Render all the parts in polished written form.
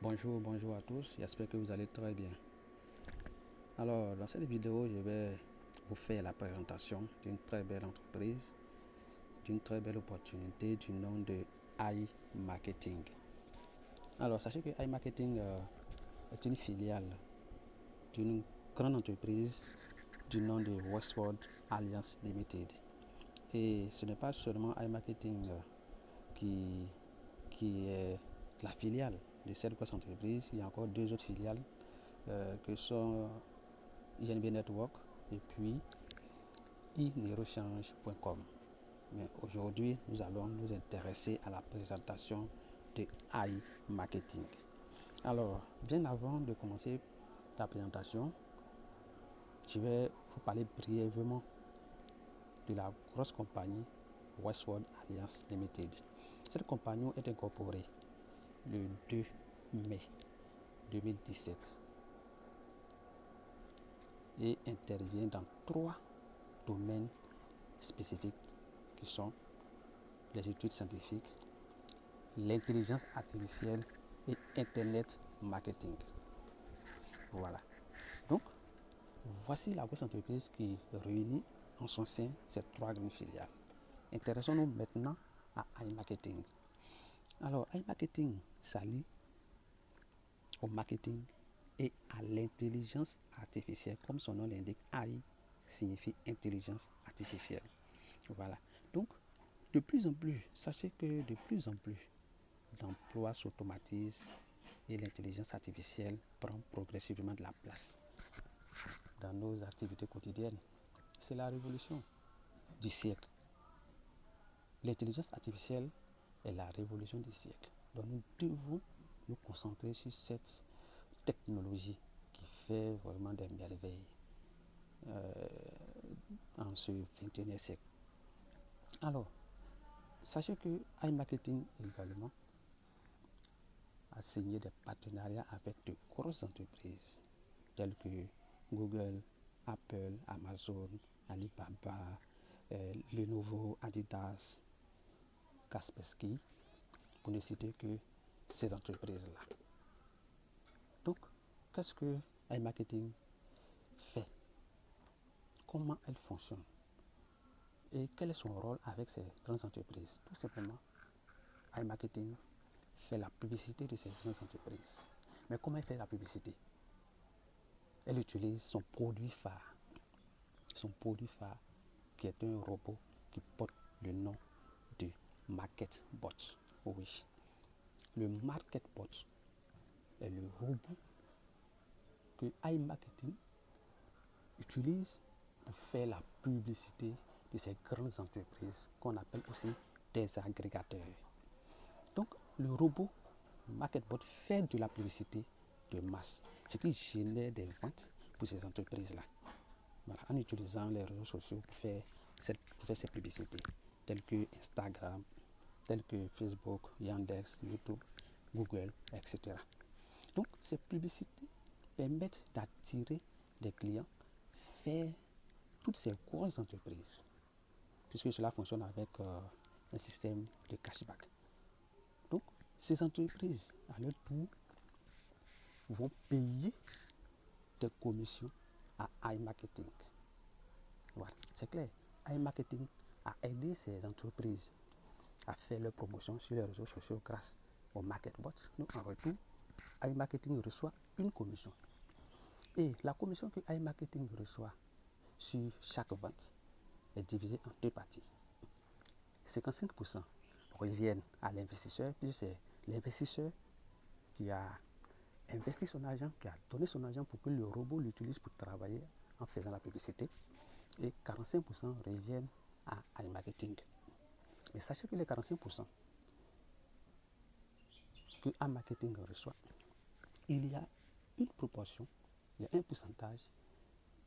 Bonjour à tous, j'espère que vous allez très bien. Alors, dans cette vidéo, je vais vous faire la présentation d'une très belle entreprise, d'une très belle opportunité du nom de iMarketing. Alors, sachez que iMarketing est une filiale d'une grande entreprise du nom de Westward Alliance Limited. Et ce n'est pas seulement iMarketing qui est la filiale de cette grosse entreprise, il y a encore deux autres filiales que sont INB Network et puis iNeurochange.com. Mais aujourd'hui, nous allons nous intéresser à la présentation de iMarketing. Alors, bien avant de commencer la présentation, je vais vous parler brièvement de la grosse compagnie Westward Alliance Limited. Cette compagnie est incorporée le 2 mai 2017 et intervient dans 3 domaines spécifiques qui sont les études scientifiques, l'intelligence artificielle et Internet marketing. Voilà. Donc, voici la grosse entreprise qui réunit en son sein ces 3 grandes filiales. Intéressons-nous maintenant à iMarketing. Alors, iMarketing s'allie au marketing et à l'intelligence artificielle. Comme son nom l'indique, AI signifie intelligence artificielle. Voilà. Donc, de plus en plus, sachez que de plus en plus d'emplois s'automatisent et l'intelligence artificielle prend progressivement de la place dans nos activités quotidiennes. C'est la révolution du siècle. L'intelligence artificielle est la révolution du siècle. Donc nous devons nous concentrer sur cette technologie qui fait vraiment des merveilles en ce 21e siècle. Alors, sachez que iMarketing également a signé des partenariats avec de grosses entreprises telles que Google, Apple, Amazon, Alibaba, Lenovo, Adidas, Kaspersky, pour ne citer que ces entreprises-là. Donc, qu'est-ce que iMarketing fait? Comment elle fonctionne? Et quel est son rôle avec ces grandes entreprises? Tout simplement, iMarketing fait la publicité de ces grandes entreprises. Mais comment elle fait la publicité? Elle utilise son produit phare qui est un robot qui porte le nom de MarketBot. Oui, le MarketBot est le robot que iMarketing utilise pour faire la publicité de ces grandes entreprises qu'on appelle aussi des agrégateurs. Donc, le robot MarketBot fait de la publicité de masse, ce qui génère des ventes pour ces entreprises-là. Voilà, en utilisant les réseaux sociaux pour faire ces publicités, telles que Instagram, telles que Facebook, Yandex, YouTube, Google, etc. Donc, ces publicités permettent d'attirer des clients vers toutes ces grosses entreprises, puisque cela fonctionne avec un système de cashback. Donc, ces entreprises, à leur tour, vont payer des commissions à iMarketing. Voilà, c'est clair. iMarketing a aidé ces entreprises à faire leur promotion sur les réseaux sociaux grâce au MarketBot. Donc, en retour, iMarketing reçoit une commission. Et la commission que iMarketing reçoit sur chaque vente est divisée en 2 parties. 55% reviennent à l'investisseur, puisque c'est l'investisseur qui a investi son argent, qui a donné son argent pour que le robot l'utilise pour travailler en faisant la publicité. Et 45% reviennent à iMarketing. Mais sachez que les 45% que iMarketing reçoit, il y a une proportion, il y a un pourcentage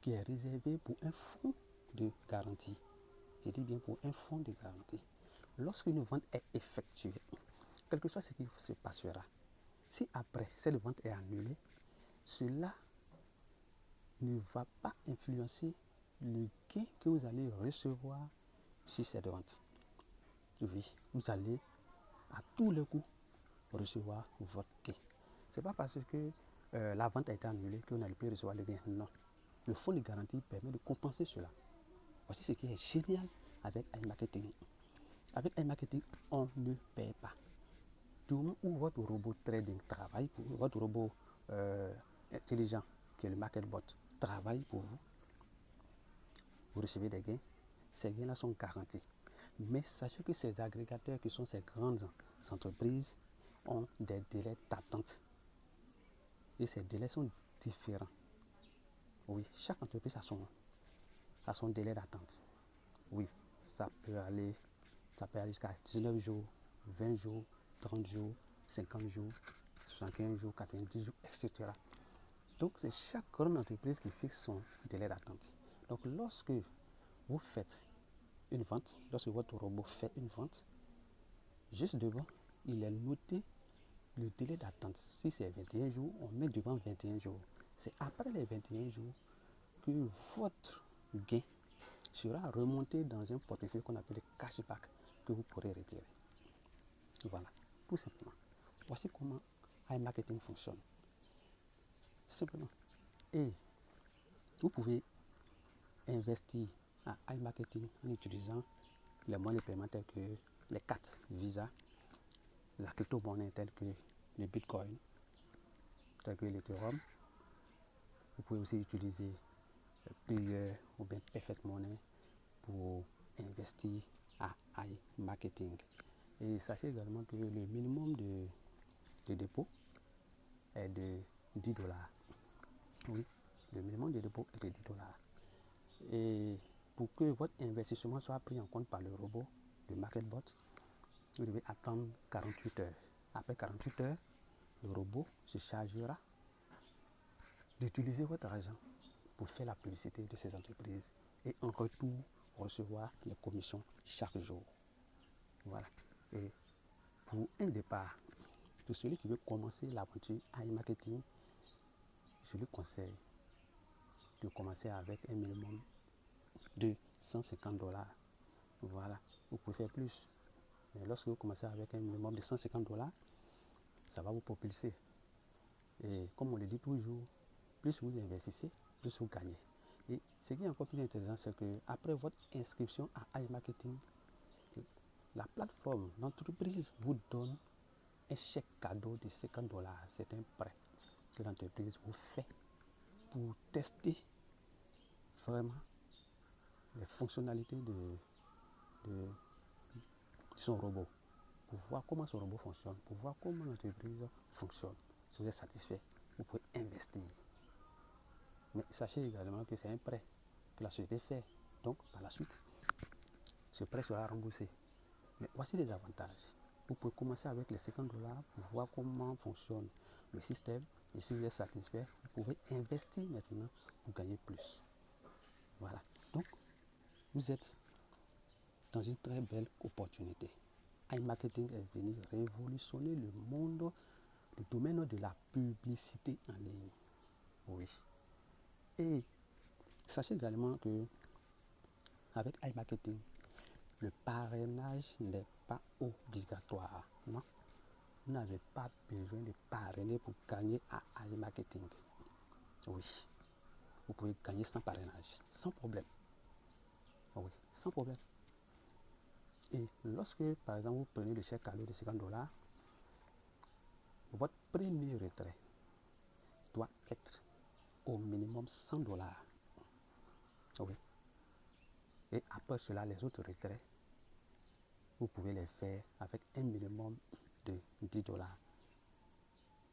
qui est réservé pour un fonds de garantie. Je dis bien pour un fonds de garantie. Lorsqu'une vente est effectuée, quel que soit ce qui se passera, si après cette vente est annulée, cela ne va pas influencer le gain que vous allez recevoir sur cette vente. Oui, vous allez à tous les coups recevoir votre gain. Ce n'est pas parce que la vente a été annulée qu'on n'allait plus recevoir le gain. Non. Le fonds de garantie permet de compenser cela. Voici ce qui est génial avec iMarketing. Avec iMarketing, on ne paie pas. Du moment où votre robot trading travaille pour vous, votre robot intelligent, qui est le MarketBot, travaille pour vous, vous recevez des gains. Ces gains-là sont garantis. Mais sachez que ces agrégateurs, qui sont ces grandes entreprises, ont des délais d'attente. Et ces délais sont différents. Oui, chaque entreprise a son délai d'attente. Oui, ça peut aller jusqu'à 19 jours, 20 jours, 30 jours, 50 jours, 75 jours, 90 jours, etc. Donc, c'est chaque grande entreprise qui fixe son délai d'attente. Donc, lorsque vous faites une vente, lorsque votre robot fait une vente, juste devant, il est noté le délai d'attente. Si c'est 21 jours, on met devant 21 jours. C'est après les 21 jours que votre gain sera remonté dans un portefeuille qu'on appelle le cashback que vous pourrez retirer. Voilà, tout simplement. Voici comment iMarketing fonctionne. Simplement. Et vous pouvez investir à iMarketing en utilisant les moyens de paiement tels que les cartes Visa, la crypto-monnaie telle que le Bitcoin, tel que l'Ethereum. Vous pouvez aussi utiliser Payer ou bien Perfect Money pour investir à iMarketing. Et sachez également que le minimum de dépôt est de 10 dollars. Oui, le minimum de dépôt est de 10 dollars. Et pour que votre investissement soit pris en compte par le robot, le MarketBot, vous devez attendre 48 heures. Après 48 heures, le robot se chargera d'utiliser votre argent pour faire la publicité de ces entreprises et en retour recevoir les commissions chaque jour. Voilà. Et pour un départ, pour celui qui veut commencer l'aventure iMarketing, je lui conseille de commencer avec un minimum de 150 dollars. Voilà. Vous pouvez faire plus. Mais lorsque vous commencez avec un minimum de 150 dollars, ça va vous propulser. Et comme on le dit toujours, plus vous investissez, plus vous gagnez. Et ce qui est encore plus intéressant, c'est qu'après votre inscription à iMarketing, la plateforme, l'entreprise vous donne un chèque cadeau de 50 dollars. C'est un prêt que l'entreprise vous fait pour tester vraiment les fonctionnalités de son robot, pour voir comment son robot fonctionne, pour voir comment l'entreprise fonctionne. Si vous êtes satisfait, vous pouvez investir. Mais sachez également que c'est un prêt que la société fait. Donc, par la suite, ce prêt sera remboursé. Mais voici les avantages. Vous pouvez commencer avec les 50 dollars pour voir comment fonctionne le système. Et si vous êtes satisfait, vous pouvez investir maintenant pour gagner plus. Voilà. Donc, vous êtes dans une très belle opportunité. iMarketing est venu révolutionner le monde, le domaine de la publicité en ligne. Oui. Et sachez également que avec iMarketing, le parrainage n'est pas obligatoire. Non, vous n'avez pas besoin de parrainer pour gagner à iMarketing. Oui, vous pouvez gagner sans parrainage, sans problème. Oui, sans problème. Et lorsque, par exemple, vous prenez le chèque cadeau de 50 dollars, votre premier retrait doit être au minimum 100 dollars. Oui. Et après cela, les autres retraits, vous pouvez les faire avec un minimum de 10 dollars.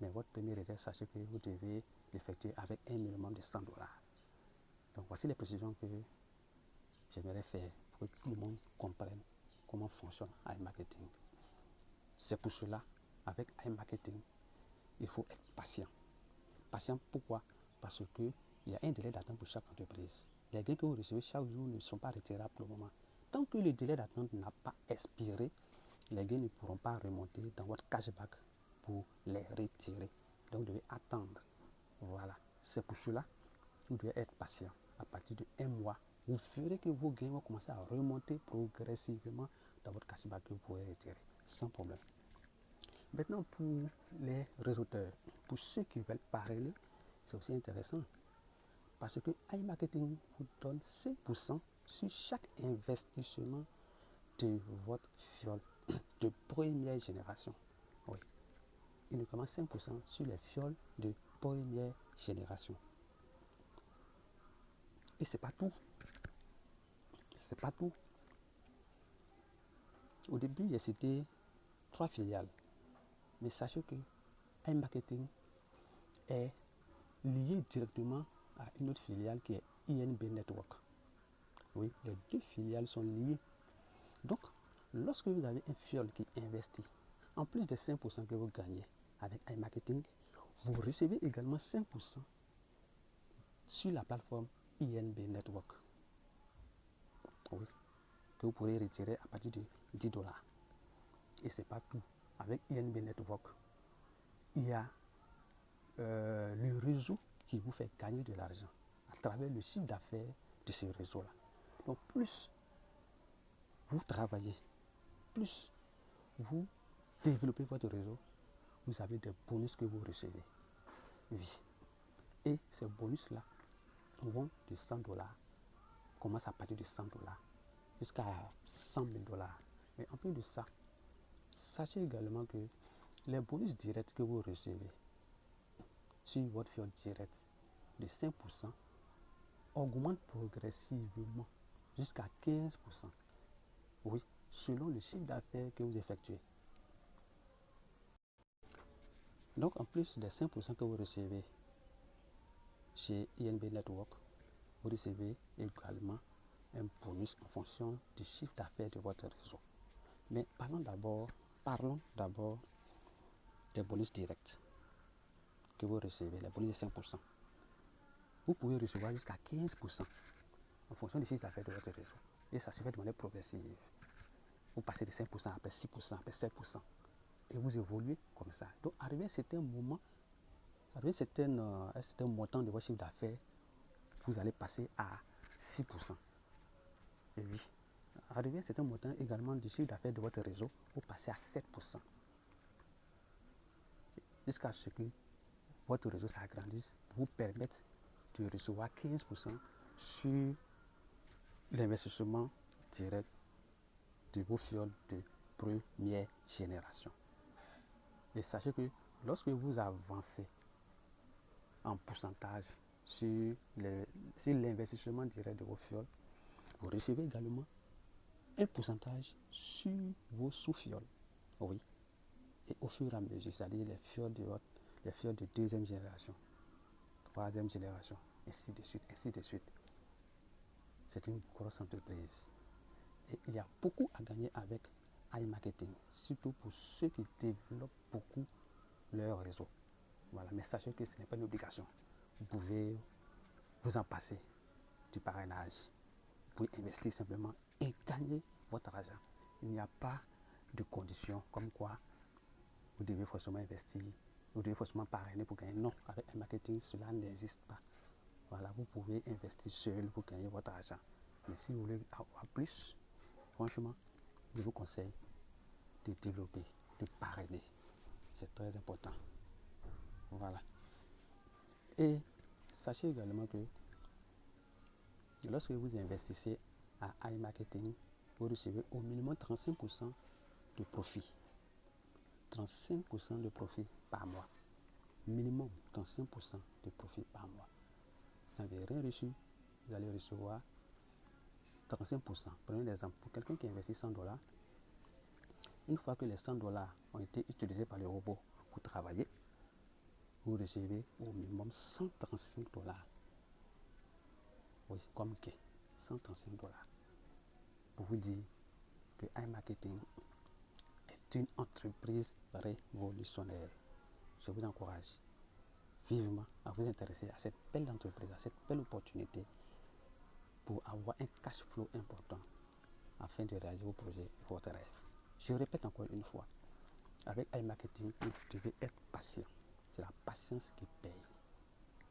Mais votre premier retrait, sachez que vous devez l'effectuer avec un minimum de 100 dollars. Donc voici les précisions que j'aimerais faire pour que tout le monde comprenne comment fonctionne iMarketing. C'est pour cela, avec iMarketing, il faut être patient. Patient pourquoi? Parce qu'il y a un délai d'attente pour chaque entreprise. Les gains que vous recevez chaque jour ne sont pas retirables pour le moment. Tant que le délai d'attente n'a pas expiré, les gains ne pourront pas remonter dans votre cashback pour les retirer. Donc vous devez attendre. Voilà. C'est pour cela que vous devez être patient. À partir de un mois, vous verrez que vos gains vont commencer à remonter progressivement dans votre cashback que vous pourrez retirer sans problème. Maintenant, pour les réseauteurs, pour ceux qui veulent parrainer, c'est aussi intéressant. Parce que iMarketing vous donne 5% sur chaque investissement de votre fiole de première génération. Oui, uniquement 5% sur les fioles de première génération. Et c'est pas tout. C'est pas tout. Au début, j'ai cité 3 filiales. Mais sachez que iMarketing est lié directement à une autre filiale qui est INB Network. Oui, les 2 filiales sont liées. Donc, lorsque vous avez un fiole qui investit, en plus des 5% que vous gagnez avec iMarketing, vous recevez également 5% sur la plateforme INB Network. Oui, que vous pourrez retirer à partir de 10 dollars. Et c'est pas tout. Avec INB Network, il y a le réseau qui vous fait gagner de l'argent à travers le chiffre d'affaires de ce réseau-là. Donc, plus vous travaillez, plus vous développez votre réseau, vous avez des bonus que vous recevez. Oui. Et ces bonus-là vont de 100 dollars, commencent à partir de 100 dollars jusqu'à 100 000 dollars. Mais en plus de ça, sachez également que les bonus directs que vous recevez sur votre fiole direct de 5% augmentent progressivement jusqu'à 15%. Oui, selon le chiffre d'affaires que vous effectuez. Donc, en plus des 5% que vous recevez chez INB Network, vous recevez également un bonus en fonction du chiffre d'affaires de votre réseau. Mais parlons d'abord des bonus directs que vous recevez, les bonus de 5%. Vous pouvez recevoir jusqu'à 15% en fonction du chiffre d'affaires de votre réseau. Et ça se fait de manière progressive. Vous passez de 5% après 6%, après 7%. Et vous évoluez comme ça. Donc, arrivé à un certain moment, arrivé à un certain montant de votre chiffre d'affaires, vous allez passer à 6%. Et oui, arrivé à un certain montant également du chiffre d'affaires de votre réseau, vous passez à 7%. Jusqu'à ce que votre réseau s'agrandisse pour vous permettre de recevoir 15% sur l'investissement direct de vos fioles de première génération. Et sachez que lorsque vous avancez en pourcentage sur l'investissement direct de vos fioles, vous recevez également un pourcentage sur vos sous-fioles. Oui. Et au fur et à mesure, c'est-à-dire les fioles de deuxième génération, troisième génération, ainsi de suite, ainsi de suite. C'est une grosse entreprise. Et il y a beaucoup à gagner avec iMarketing, surtout pour ceux qui développent beaucoup leur réseau. Voilà, mais sachez que ce n'est pas une obligation. Vous pouvez vous en passer du parrainage. Vous pouvez investir simplement et gagner votre argent. Il n'y a pas de conditions comme quoi vous devez forcément investir, vous devez forcément parrainer pour gagner. Non, avec iMarketing, cela n'existe pas. Voilà, vous pouvez investir seul pour gagner votre argent. Mais si vous voulez avoir plus, franchement, je vous conseille de développer, de parrainer. C'est très important. Voilà. Et sachez également que lorsque vous investissez à iMarketing, vous recevez au minimum 35% de profit. 35% de profit par mois. Minimum 35% de profit par mois. Vous n'avez rien reçu, vous allez recevoir 35%. Prenez l'exemple, pour quelqu'un qui investit 100 dollars, une fois que les 100 dollars ont été utilisés par le robot pour travailler, vous recevez au minimum 135 dollars. Oui, comme gain, 135 dollars. Pour vous dire que iMarketing est une entreprise révolutionnaire. Je vous encourage vivement à vous intéresser à cette belle entreprise, à cette belle opportunité pour avoir un cash flow important afin de réaliser vos projets et votre rêve. Je répète encore une fois, avec iMarketing, vous devez être patient. C'est la patience qui paye.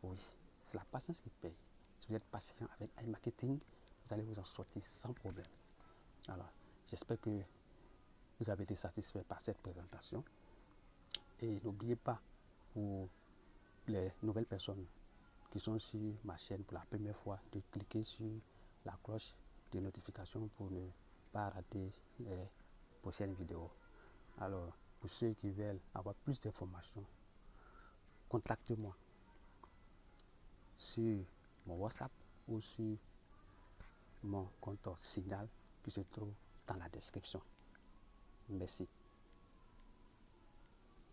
Oui, c'est la patience qui paye. Si vous êtes patient avec iMarketing, vous allez vous en sortir sans problème. Alors, j'espère que vous avez été satisfait par cette présentation. Et n'oubliez pas, pour les nouvelles personnes qui sont sur ma chaîne pour la première fois de cliquer sur la cloche de notification pour ne pas rater les prochaines vidéos. Alors, pour ceux qui veulent avoir plus d'informations, contactez-moi sur mon WhatsApp ou sur mon compte Signal qui se trouve dans la description. Merci.